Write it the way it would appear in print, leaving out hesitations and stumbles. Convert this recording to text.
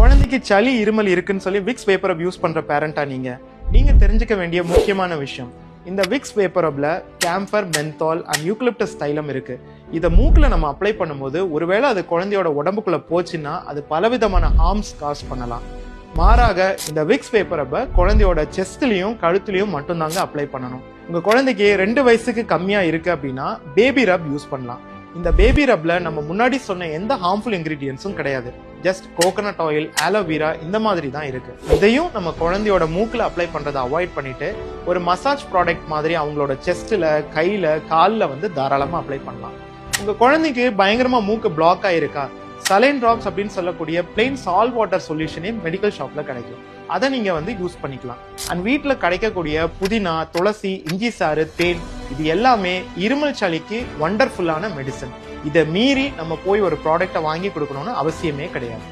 குழந்தைக்கு சளி இருமல் இருக்குன்னு சொல்லி விக்ஸ் வேப்பர் ரப் யூஸ் பண்ற பேரண்டா நீங்க தெரிஞ்சுக்க வேண்டிய முக்கியமான விஷயம், இந்த விக்ஸ் வேப்பர் ரப்ல கேம்பர், மென்தால் அண்ட் யூக்கலிப்டஸ் தைலம் இருக்கு. இதை மூக்குல நம்ம அப்ளை பண்ணும்போது ஒருவேளை அது குழந்தையோட உடம்புக்குள்ள போச்சுன்னா அது பலவிதமான ஹார்ம்ஸ் காஸ் பண்ணலாம். மாறாக இந்த விக்ஸ் வேப்பர் ரப்பை குழந்தையோட செஸ்ட்லயும் கழுத்துலயும் மட்டும்தாங்க அப்ளை பண்ணணும். உங்க குழந்தைக்கு 2 வயசுக்கு கம்மியா இருக்கு அப்படின்னா பேபி ரப் யூஸ் பண்ணலாம். இந்த பேபி ரப்ல நம்ம முன்னாடி சொன்ன எந்த ஹார்ம்ஃபுல் இன்கிரீடியன்ஸும் கிடையாது. ஜஸ்ட் கோகனட் ஆயில், ஆலோவேரா இந்த மாதிரி தான் இருக்கு. இதையும் நம்ம குழந்தையோட மூக்குல அப்ளை பண்றதை அவாய்ட் பண்ணிட்டு ஒரு மசாஜ் ப்ராடக்ட் மாதிரி அவங்களோட செஸ்ட்ல, கையில, காலில் வந்து தாராளமா அப்ளை பண்ணலாம். உங்க குழந்தைக்கு பயங்கரமா மூக்கு பிளாக் ஆயிருக்கா, சலைன் டிராப்ஸ் அப்படின்னு சொல்லக்கூடிய பிளெயின் சால்ட் வாட்டர் சொல்யூஷனே மெடிக்கல் ஷாப்ல கிடைக்கும். அதை நீங்க வந்து யூஸ் பண்ணிக்கலாம். அண்ட் வீட்டில் கிடைக்கக்கூடிய புதினா, துளசி, இஞ்சி சாறு, தேன் இது எல்லாமே இருமல் சளிக்கு வண்டர்ஃபுல்லான மெடிசன். இதை மீறி நம்ம போய் ஒரு ப்ராடக்டை வாங்கி கொடுக்கணும்னு அவசியமே கிடையாது.